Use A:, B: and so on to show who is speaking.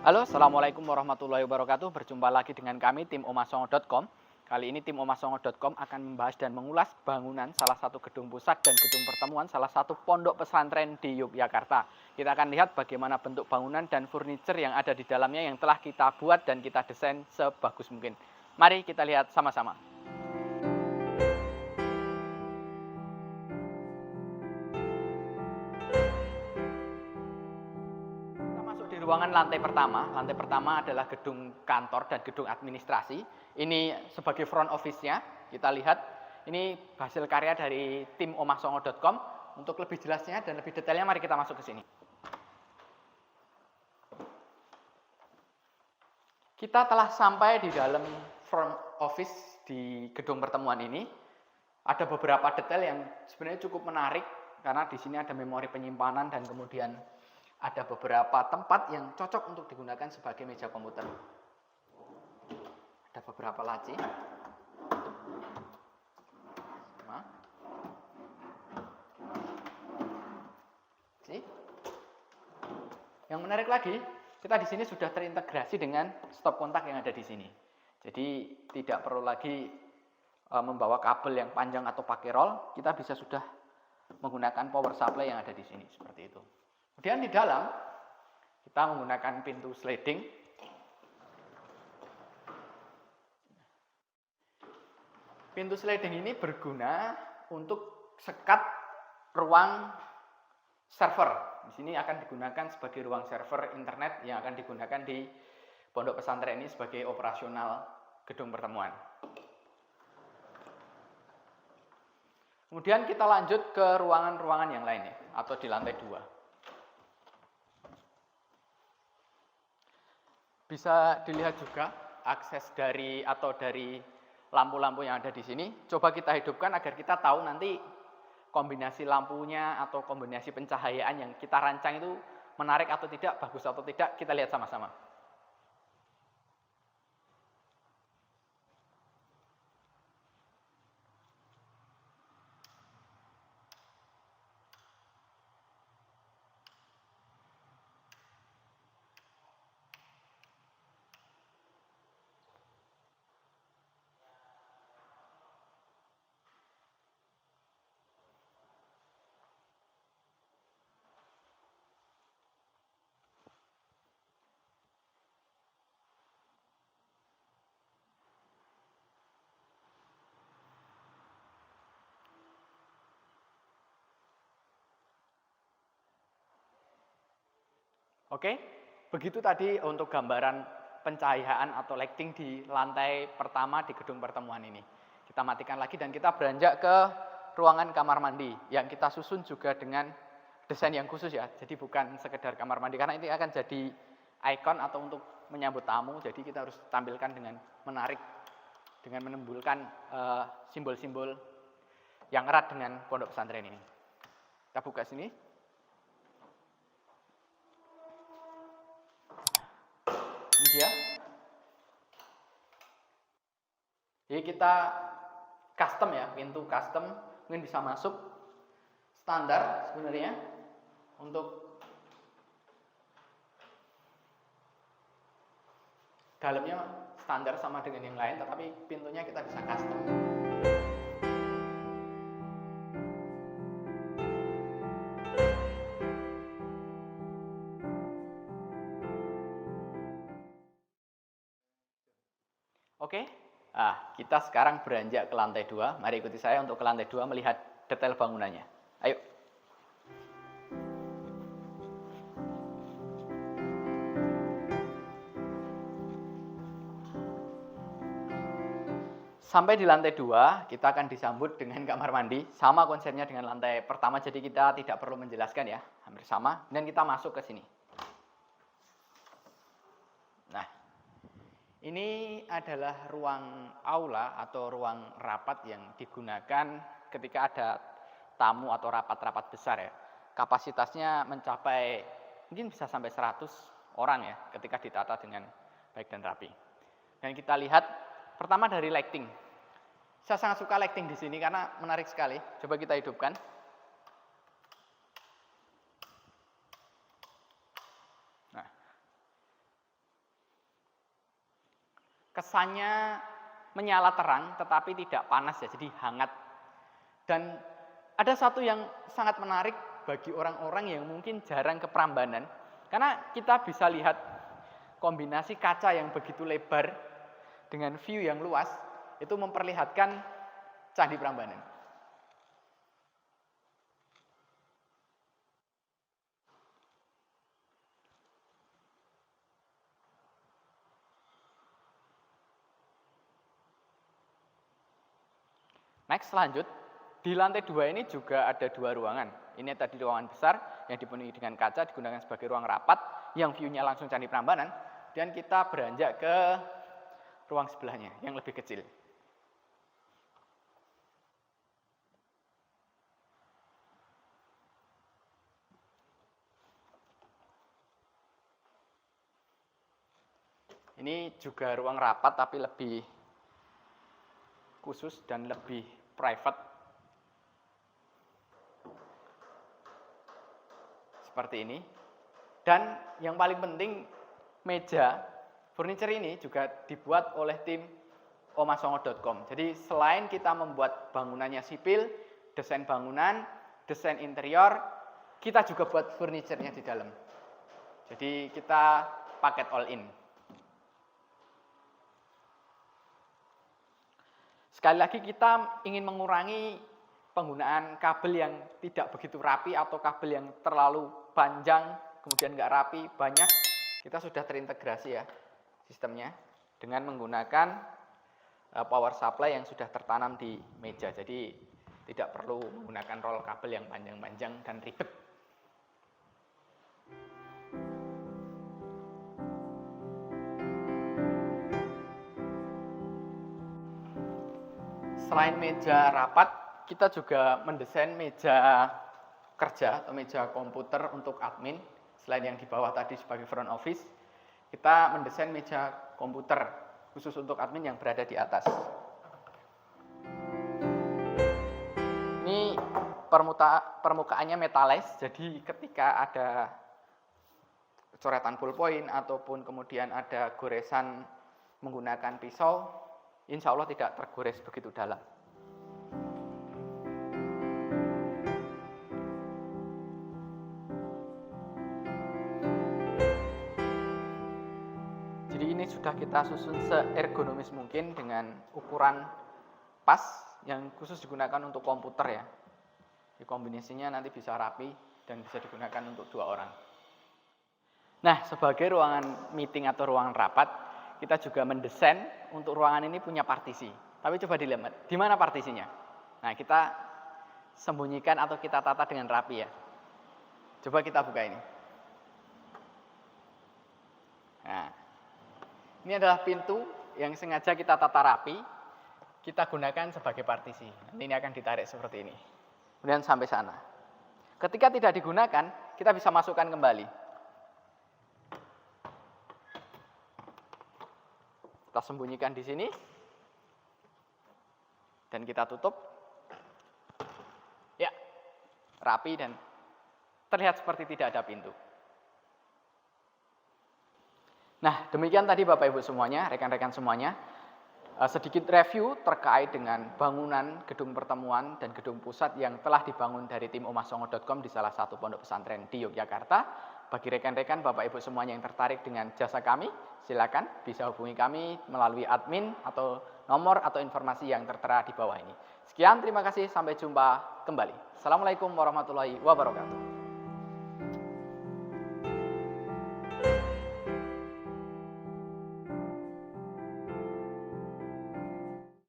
A: Halo, Assalamualaikum warahmatullahi wabarakatuh. Berjumpa lagi dengan kami, tim omasongo.com. Kali ini tim omasongo.com akan membahas dan mengulas bangunan salah satu gedung pusat dan gedung pertemuan salah satu pondok pesantren di Yogyakarta. Kita akan lihat bagaimana bentuk bangunan dan furniture yang ada di dalamnya yang telah kita buat dan kita desain sebagus mungkin. Mari kita lihat sama-sama. Kita masuk di ruangan lantai pertama. Lantai pertama adalah gedung kantor dan gedung administrasi. Ini sebagai front office-nya. Kita lihat ini hasil karya dari tim omasongo.com. Untuk lebih jelasnya dan lebih detailnya mari kita masuk ke sini. Kita telah sampai di dalam front office di gedung pertemuan ini. Ada beberapa detail yang sebenarnya cukup menarik karena di sini ada memori penyimpanan dan kemudian ada beberapa tempat yang cocok untuk digunakan sebagai meja komputer. Ada beberapa laci. Yang menarik lagi, kita di sini sudah terintegrasi dengan stop kontak yang ada di sini. Jadi tidak perlu lagi membawa kabel yang panjang atau pakai roll, kita bisa sudah menggunakan power supply yang ada di sini seperti itu. Kemudian di dalam kita menggunakan pintu sliding. Pintu sliding ini berguna untuk sekat ruang server. Di sini akan digunakan sebagai ruang server internet yang akan digunakan di pondok pesantren ini sebagai operasional gedung pertemuan. Kemudian kita lanjut ke ruangan-ruangan yang lainnya atau di lantai 2. Bisa dilihat juga akses dari lampu-lampu yang ada di sini. Coba kita hidupkan agar kita tahu nanti kombinasi lampunya atau kombinasi pencahayaan yang kita rancang itu menarik atau tidak, bagus atau tidak, kita lihat sama-sama. Oke, begitu tadi untuk gambaran pencahayaan atau lighting di lantai pertama di gedung pertemuan ini. Kita matikan lagi dan kita beranjak ke ruangan kamar mandi yang kita susun juga dengan desain yang khusus ya. Jadi bukan sekedar kamar mandi karena ini akan jadi ikon atau untuk menyambut tamu. Jadi kita harus tampilkan dengan menarik, dengan menimbulkan simbol-simbol yang erat dengan pondok pesantren ini. Kita buka sini. Dia. Jadi kita custom ya, pintu custom, mungkin bisa masuk standar sebenarnya untuk dalamnya standar sama dengan yang lain, tetapi pintunya kita bisa custom. Oke, kita sekarang beranjak ke lantai 2. Mari ikuti saya untuk ke lantai 2 melihat detail bangunannya. Ayo. Sampai di lantai 2, kita akan disambut dengan kamar mandi. Sama konsepnya dengan lantai pertama, jadi kita tidak perlu menjelaskan ya. Hampir sama. Dan kita masuk ke sini. Ini adalah ruang aula atau ruang rapat yang digunakan ketika ada tamu atau rapat-rapat besar ya. Kapasitasnya mencapai mungkin bisa sampai 100 orang ya ketika ditata dengan baik dan rapi. Dan kita lihat pertama dari lighting. Saya sangat suka lighting di sini karena menarik sekali. Coba kita hidupkan. kesannya menyala terang tetapi tidak panas ya, jadi hangat. Dan ada satu yang sangat menarik bagi orang-orang yang mungkin jarang ke Prambanan, karena kita bisa lihat kombinasi kaca yang begitu lebar dengan view yang luas, itu memperlihatkan Candi Prambanan. Next, lanjut. Di lantai 2 ini juga ada 2 ruangan. Ini tadi ruangan besar yang dipenuhi dengan kaca, digunakan sebagai ruang rapat yang view-nya langsung Candi Prambanan. Dan kita beranjak ke ruang sebelahnya yang lebih kecil. Ini juga ruang rapat tapi lebih khusus dan lebih private. Seperti ini. Dan yang paling penting, meja furniture ini juga dibuat oleh tim omasongo.com. Jadi selain kita membuat bangunannya sipil, desain bangunan, desain interior, kita juga buat furniture-nya di dalam. Jadi kita paket all in. Sekali lagi kita ingin mengurangi penggunaan kabel yang tidak begitu rapi atau kabel yang terlalu panjang, kemudian nggak rapi, banyak. Kita sudah terintegrasi ya sistemnya dengan menggunakan power supply yang sudah tertanam di meja. Jadi tidak perlu menggunakan roll kabel yang panjang-panjang dan ribet. Selain meja rapat, kita juga mendesain meja kerja atau meja komputer untuk admin. Selain yang di bawah tadi sebagai front office, kita mendesain meja komputer khusus untuk admin yang berada di atas. Ini permukaannya metalized, jadi ketika ada coretan ballpoint ataupun kemudian ada goresan menggunakan pisau, insya Allah tidak tergores begitu dalam. Jadi ini sudah kita susun seergonomis mungkin dengan ukuran pas yang khusus digunakan untuk komputer ya. Di kombinasinya nanti bisa rapi dan bisa digunakan untuk 2 orang. Nah, sebagai ruangan meeting atau ruangan rapat, kita juga mendesain untuk ruangan ini punya partisi. Tapi coba dilihat, di mana partisinya? Nah, kita sembunyikan atau kita tata dengan rapi ya. Coba kita buka ini. Nah, ini adalah pintu yang sengaja kita tata rapi, kita gunakan sebagai partisi. Nanti ini akan ditarik seperti ini. Kemudian sampai sana. Ketika tidak digunakan, kita bisa masukkan kembali. Kita sembunyikan di sini. Dan kita tutup. Ya, rapi dan terlihat seperti tidak ada pintu. Nah, demikian tadi Bapak Ibu semuanya, rekan-rekan semuanya. Sedikit review terkait dengan bangunan gedung pertemuan dan gedung pusat yang telah dibangun dari tim omasongo.com di salah satu pondok pesantren di Yogyakarta. Bagi rekan-rekan Bapak Ibu semuanya yang tertarik dengan jasa kami, silakan bisa hubungi kami melalui admin atau nomor atau informasi yang tertera di bawah ini. Sekian, terima kasih, sampai jumpa kembali. Assalamualaikum warahmatullahi wabarakatuh.